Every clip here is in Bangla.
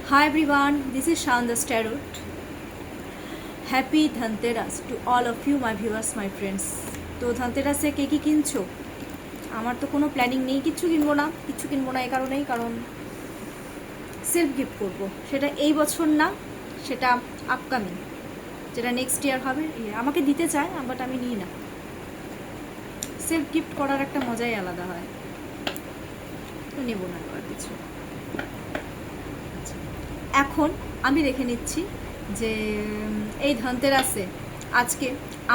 Hi everyone, this is Shanda's Tarot. Happy Dhanteras to all of you, my viewers, my friends. তো ধনতেরাসে কে কি কিনছো? আমার তো কোনো প্ল্যানিং নেই, কিচ্ছু কিনবো না এই কারণেই, কারণ সেলফ গিফট করব। সেটা এই বছর না, সেটা আপকামিং, যেটা নেক্সট ইয়ার হবে। আমাকে দিতে চায়, বাট আমি নিই না। সেলফ গিফট করার একটা মজাই আলাদা হয়, তো নেবো না এবার কিছু। এখন আমি দেখে নিচ্ছি যে এই ধনতেরাসে আজকে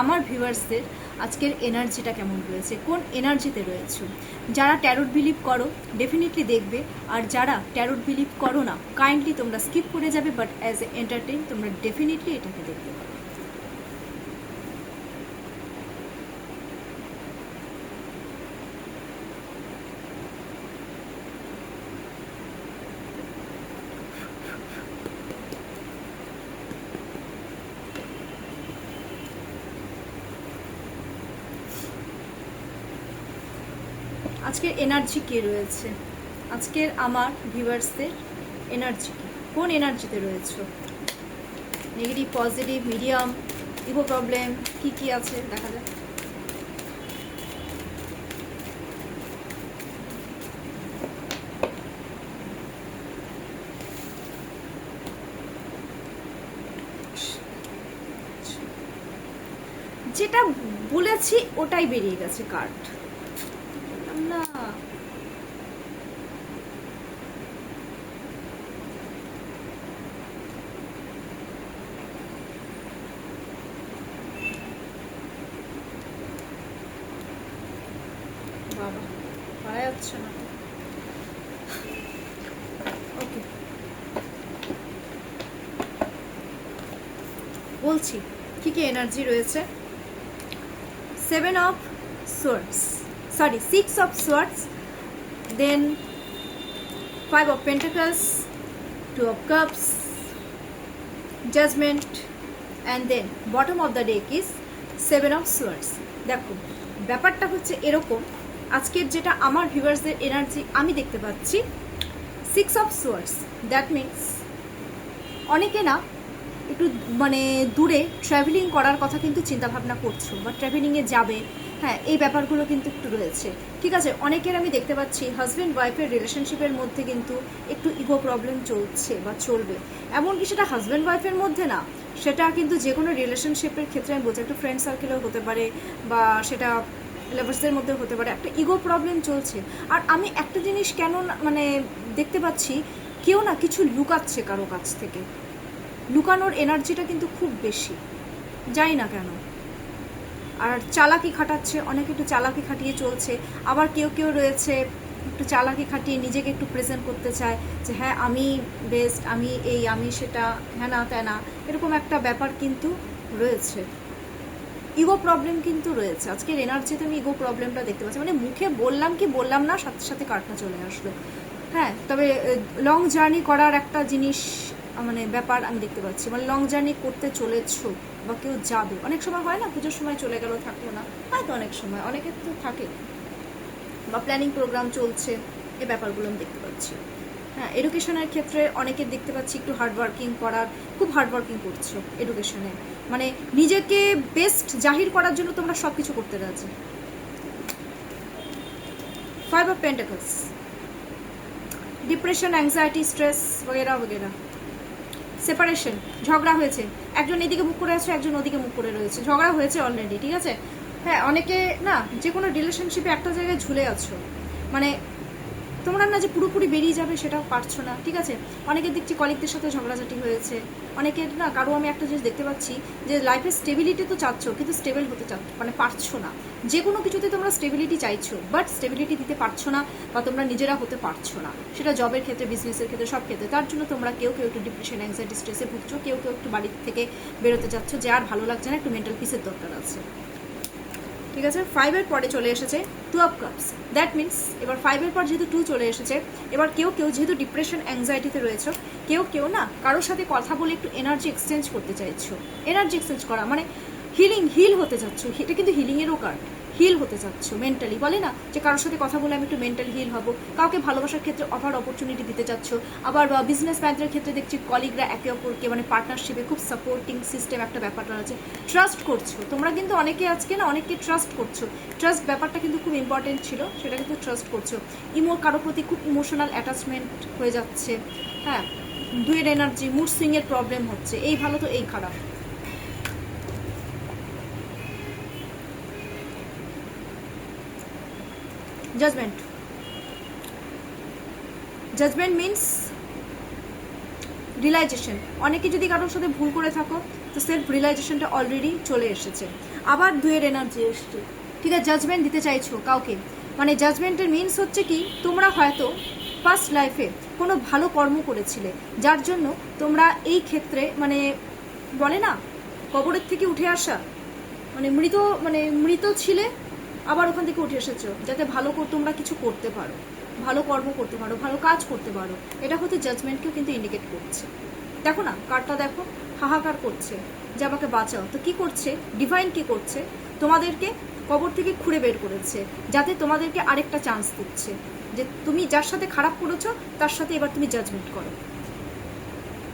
আমার ভিউয়ার্সদের আজকের এনার্জিটা কেমন রয়েছে, কোন এনার্জিতে রয়েছে। যারা ট্যারোট বিলিভ করো ডেফিনেটলি দেখবে, আর যারা ট্যারোট বিলিভ করো না কাইন্ডলি তোমরা স্কিপ করে যাবে, বাট অ্যাজ এ এন্টারটেইন তোমরা ডেফিনেটলি এটাকে দেখতে পারো। আজকের এনার্জি কে রয়েছে, আজকের আমার ভিউয়ার্সদের এনার্জি কি, কোন এনার্জিতে রয়েছে, negative, positive, medium, ego problem, কি কি আছে দেখা যাক। যেটা বলেছি ওটাই বেরিয়ে গেছে কার্ড না। বাবা পারা যাচ্ছে না। ওকে, বলছি কি কি এনার্জি রয়েছে। 7 of swords, sorry 6 of swords, then 5 of pentacles, 2 of cups, judgment, and then bottom of the deck is 7 of swords. দেখো ব্যাপারটা হচ্ছে এরকম, আজকের যেটা আমার ভিউয়ার্সদের এনার্জি আমি দেখতে পাচ্ছি 6 of swords, দ্যাট মিনস অনেকে না একটু মানে দূরে ট্রাভেলিং করার কথা কিন্তু চিন্তাভাবনা করছো, বা ট্রাভেলিংয়ে যাবে, হ্যাঁ এই ব্যাপারগুলো কিন্তু একটু রয়েছে। ঠিক আছে, অনেকের আমি দেখতে পাচ্ছি হাজব্যান্ড ওয়াইফের রিলেশনশিপের মধ্যে কিন্তু একটু ইগো প্রবলেম চলছে বা চলবে। এমনকি সেটা হাজব্যান্ড ওয়াইফের মধ্যে না, সেটা কিন্তু যে কোনো রিলেশনশিপের ক্ষেত্রে আমি বলছি, একটু ফ্রেন্ড সার্কেলেও হতে পারে, বা সেটা লাভার্সদের মধ্যে হতে পারে, একটা ইগো প্রবলেম চলছে। আর আমি একটা জিনিস কেন মানে দেখতে পাচ্ছি, কেউ না কিছু লুকাচ্ছে কারো কাছ থেকে, লুকানোর এনার্জিটা কিন্তু খুব বেশি, জানি না কেন। আর চালাকি খাটাচ্ছে, অনেকে একটু চালাকি খাটিয়ে চলছে, আবার কেউ কেউ রয়েছে একটু চালাকি খাটিয়ে নিজেকে একটু প্রেজেন্ট করতে চায় যে হ্যাঁ আমি বেস্ট, আমি এই, আমি সেটা, হ্যাঁ না তেনা, এরকম একটা ব্যাপার কিন্তু রয়েছে। ইগো প্রবলেম কিন্তু রয়েছে আজকের এনার্জিতে, আমি ইগো প্রবলেমটা দেখতে পাচ্ছি। মানে মুখে বললাম কি বললাম না, সাথে সাথে কার্ডটা চলে আসলো। হ্যাঁ, তবে লং জার্নি করার একটা জিনিস মানে ব্যাপার আমি দেখতে পাচ্ছি, মানে লং জার্নি করতে চলেছো বা কেউ যাবে। অনেক সময় হয় না পুজোর সময় চলে গেল, থাকলো না, হয়তো অনেক সময় অনেকের তো থাকে, বা প্ল্যানিং প্রোগ্রাম চলছে, এই ব্যাপারগুলো আমি দেখতে পাচ্ছি। হ্যাঁ, এডুকেশনের ক্ষেত্রে অনেকের দেখতে পাচ্ছি একটু হার্ডওয়ার্কিং করার, খুব হার্ডওয়ার্কিং করছো এডুকেশনে, মানে নিজেকে বেস্ট জাহির করার জন্য তোমরা সব কিছু করতে রাজি। 5 of Pentacles, depression, anxiety, stress বগেরা বগেরা, সেপারেশন, ঝগড়া হয়েছে, একজন এদিকে মুখ করে আছে, একজন ওদিকে মুখ করে রয়েছে, ঝগড়া হয়েছে অলরেডি। ঠিক আছে, হ্যাঁ অনেকে না যে কোনো রিলেশনশিপে একটা জায়গায় ঝুলে আছো, মানে তোমরা না যে পুরোপুরি বেরিয়ে যাবে সেটাও পারছো না। ঠিক আছে, অনেকের দেখছি কলিগদের সাথে ঝগড়াঝাটি হয়েছে, অনেকের না কারো আমি একটা জিনিস দেখতে পাচ্ছি যে লাইফে স্টেবিলিটি তো চাচ্ছ, কিন্তু স্টেবল হতে চাচ্ছ মানে পারছো না। যে কোনো কিছুতে তোমরা স্টেবিলিটি চাইছো, বাট স্টেবিলিটি দিতে পারছো না, বা তোমরা নিজেরা হতে পারছো না, সেটা জবের ক্ষেত্রে, বিজনেসের ক্ষেত্রে, সব ক্ষেত্রে। তার জন্য তোমরা কেউ কেউ একটু ডিপ্রেশন, অ্যাংজাইটি, স্ট্রেসে ভুগছো, কেউ কেউ একটু বাড়ির থেকে বেরোতে চাচ্ছ, যে আর ভালো লাগছে না, একটু মেন্টাল পিসের দরকার আছে। ঠিক আছে, 5-এর পরে চলে এসেছে 2 of Cups, দ্যাট মিনস এবার 5-এর পর যেহেতু 2 চলে এসেছে, এবার কেউ কেউ যেহেতু ডিপ্রেশন, অ্যাংজাইটিতে রয়েছে, কেউ কেউ না কারোর সাথে কথা বলে একটু এনার্জি এক্সচেঞ্জ করতে চাইছো। এনার্জি এক্সচেঞ্জ করা মানে হিল হতে চাচ্ছ, এটা কিন্তু হিলিংয়েরও কার্ড। হিল হতে চাচ্ছ মেন্টালি, বলে না যে কারোর সাথে কথা বলে আমি একটু মেন্টালি হিল হব, কাউকে ভালোবাসার ক্ষেত্রে অপরচুনিটি দিতে চাচ্ছ, আবার বিজনেস ম্যানদের ক্ষেত্রে দেখছি কলিগরা একে অপরকে মানে পার্টনারশিপে খুব সাপোর্টিং সিস্টেম একটা ব্যাপারটা আছে, ট্রাস্ট করছো তোমরা কিন্তু অনেকে আজকে না অনেককে ট্রাস্ট করছো, ট্রাস্ট ব্যাপারটা কিন্তু খুব ইম্পর্টেন্ট ছিল, সেটা কিন্তু ট্রাস্ট করছো, কারো প্রতি খুব ইমোশনাল অ্যাটাচমেন্ট হয়ে যাচ্ছে, হ্যাঁ দুয়ের এনার্জি, মুড সুইংয়ের প্রবলেম হচ্ছে, এই ভালো তো এই খারাপ। Judgement, judgement means realisation. অনেকে যদি কারোর সাথে ভুল করে থাকো তো সেলফ রিয়েলাইজেশনটা অলরেডি চলে এসেছে, আবার দুয়ের এনার্জি এসছে, ঠিক আছে, জাজমেন্ট দিতে চাইছো কাউকে, মানে জাজমেন্টের মিনস হচ্ছে কি তোমরা হয়তো ফার্স্ট লাইফে কোনো ভালো কর্ম করেছিলে যার জন্য তোমরা এই ক্ষেত্রে মানে বলে না কবরের থেকে উঠে আসা, মানে মৃত ছিলে আবার ওখান থেকে উঠে এসেছো যাতে ভালো তোমরা কিছু করতে পারো, ভালো কর্ম করতে পারো, ভালো কাজ করতে পারো, এটা হতে জাজমেন্টকেও কিন্তু ইন্ডিকেট করছে। দেখো না কার্ডটা দেখো, হাহাকার করছে যে আমাকে বাঁচাও, তো কি করছে ডিভাইন, কি করছে তোমাদেরকে কবর থেকে খুঁড়ে বের করেছে যাতে তোমাদেরকে আরেকটা চান্স দিচ্ছে, যে তুমি যার সাথে খারাপ করেছো তার সাথে এবার তুমি জাজমেন্ট করো,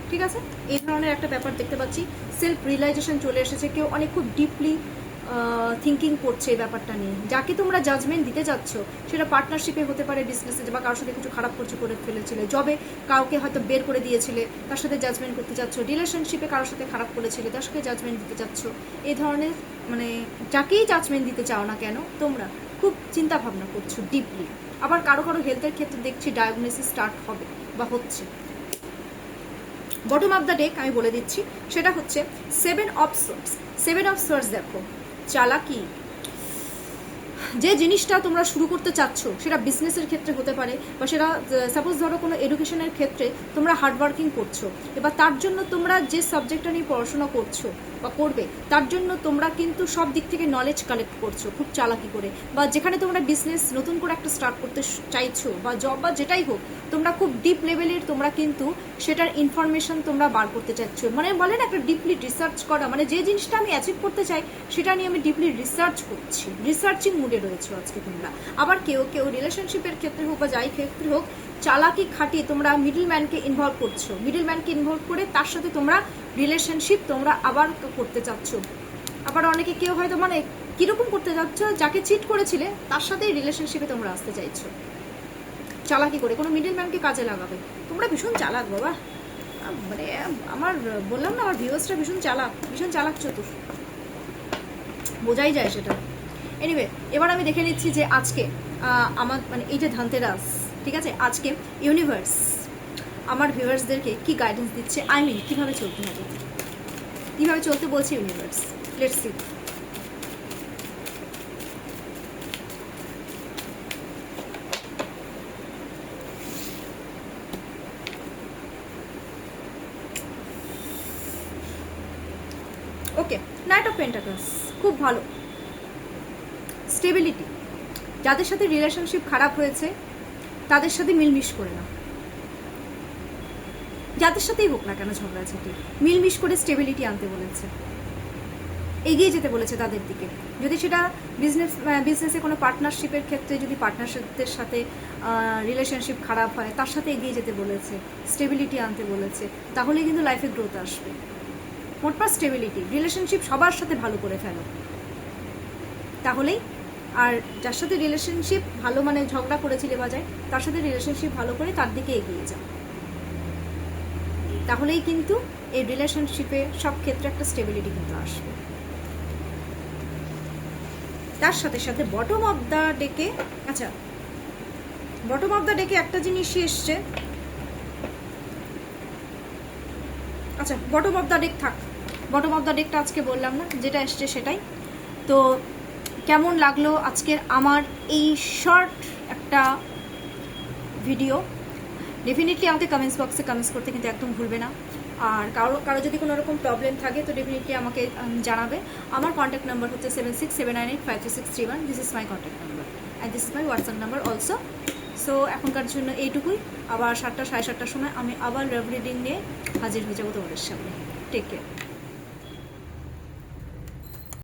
ঠিক আছে, এই ধরনের একটা ব্যাপার দেখতে পাচ্ছি। সেলফ রিয়েলাইজেশন চলে এসেছে, কেউ অনেক খুব ডিপলি থিঙ্কিং করছে এই ব্যাপারটা নিয়ে, যাকে তোমরা জাজমেন্ট দিতে যাচ্ছ সেটা পার্টনারশিপে হতে পারে, বিজনেসে বা কারোর সাথে কিছু খারাপ করছে করে ফেলেছিলে, জবে কাউকে হয়তো বের করে দিয়েছিলে তার সাথে জাজমেন্ট করতে চাচ্ছ, রিলেশনশিপে কারোর সাথে খারাপ করেছিলে তার সাথে জাজমেন্ট দিতে চাচ্ছ, এই ধরনের মানে যাকেই জাজমেন্ট দিতে চাও না কেন তোমরা খুব চিন্তা ভাবনা করছো ডিপলি। আবার কারো কারো হেলথের ক্ষেত্রে দেখছি ডায়াগনোসিস স্টার্ট হবে বা হচ্ছে। বটম অফ দ্য ডেক আমি বলে দিচ্ছি, সেটা হচ্ছে 7 অফ সোর্স। 7 অফ সোর্স দেখো চালাকি, যে জিনিসটা তোমরা শুরু করতে চাচ্ছ সেটা বিজনেসের ক্ষেত্রে হতে পারে বা সেটা সাপোজ ধরো কোনো এডুকেশনের ক্ষেত্রে তোমরা হার্ডওয়ার্কিং করছো, এবার তার জন্য তোমরা যে সাবজেক্টটা নিয়ে পড়াশোনা করছো বা করবে তার জন্য তোমরা কিন্তু সব দিক থেকে নলেজ কালেক্ট করছো খুব চালাকি করে, বা যেখানে তোমরা বিজনেস নতুন করে একটা স্টার্ট করতে চাইছো বা জব বা যেটাই হোক তোমরা খুব ডিপ লেভেলের তোমরা কিন্তু সেটার ইনফরমেশন তোমরা বার করতে চাচ্ছ, মানে বলেন একটা ডিপলি রিসার্চ করা, মানে যে জিনিসটা আমি অ্যাচিভ করতে চাই সেটা নিয়ে আমি ডিপলি রিসার্চ করছি, রিসার্চিং মুডে রয়েছে আজকে তোমরা। আবার কেউ কেউ রিলেশনশিপের ক্ষেত্রে হোক বা যাই ক্ষেত্রে হোক চালাকি খাটিয়ে তোমরা মিডল ম্যানকে ইনভলভ করছো, মিডল ম্যানকে ইনভলভ করে তার সাথে তোমরা রিলেশনশিপ তোমরা আবার করতে চাচ্ছ। আবার অনেকে কেউ হয়তো মানে কিরকম করতে চাচ্ছ, যাকে চিট করেছিলে তার সাথেই রিলেশনশিপে তোমরা আসতে চাইছো চালাকি করে, কোনো মিডল ম্যানকে কাজে লাগাবে। তোমরা ভীষণ চালাক বাবা, মানে আমার বললাম না আমার ভিউয়ার্সরা ভীষণ চালাক চতুর, বোঝাই যায় সেটা। এনিওয়ে এবার আমি দেখে নিচ্ছি যে আজকে আমার মানে এই যে ধনতেরাস, ঠিক আছে, আজকে ইউনিভার্স আমার ভিউয়ার্সদেরকে কি গাইডেন্স দিচ্ছে, আই মিন কীভাবে চলতে হবে, কীভাবে চলতে বলছে universe. Let's see. Okay, night of pentacles খুব ভালো, স্টেবিলিটি। যাদের সাথে রিলেশনশিপ খারাপ হয়েছে তাদের সাথে মিলমিশ করে না, যাদের সাথেই হোক না কেন ঝগড়াঝাটি, মিলমিশ করে স্টেবিলিটি আনতে বলেছে, এগিয়ে যেতে বলেছে তাদের দিকে। যদি সেটা বিজনেসে কোনো পার্টনারশিপের ক্ষেত্রে যদি পার্টনারশিপদের সাথে রিলেশনশিপ খারাপ হয় তার সাথে এগিয়ে যেতে বলেছে, স্টেবিলিটি আনতে বলেছে, তাহলেই কিন্তু লাইফে গ্রোথ আসবে। মোটমাট স্টেবিলিটি, রিলেশনশিপ সবার সাথে ভালো করে ফেলো তাহলেই, আর যার সাথে রিলেশনশিপ ভালো মানে ঝগড়া করেছিলে বাজায় তার সাথে রিলেশনশিপ ভালো করে তার দিকে এগিয়ে যাও, তাহলেই কিন্তু এই রিলেশনশিপে সব ক্ষেত্রে একটা স্টেবিলিটি কিন্তু আসবে। তার সাথে সাথে বটম অফ দ্য ডেকে, আচ্ছা বটম অফ দ্য ডেকে একটা জিনিসই এসছে, আচ্ছা বটম অফ দ্য ডেক থাক, বটম অফ দ্য ডেকটা আজকে বললাম না, যেটা এসছে সেটাই। তো কেমন লাগলো আজকের আমার এই শর্ট একটা ভিডিও, ডেফিনেটলি আমাকে কমেন্টস বক্সে কমেন্টস করতে কিন্তু একদম ভুলবে না। আর কারো যদি কোনো রকম প্রবলেম থাকে তো ডেফিনেটলি আমাকে জানাবে। আমার কন্ট্যাক্ট নাম্বার হচ্ছে 7679853631, this is my contact number and this is my WhatsApp number also. So এখনকার জন্য এইটুকুই, আবার 7টা 7:30টার সময় আমি আবার লাভ রিডিং নিয়ে হাজির হয়ে যাবো তোমাদের সামনে। Take care.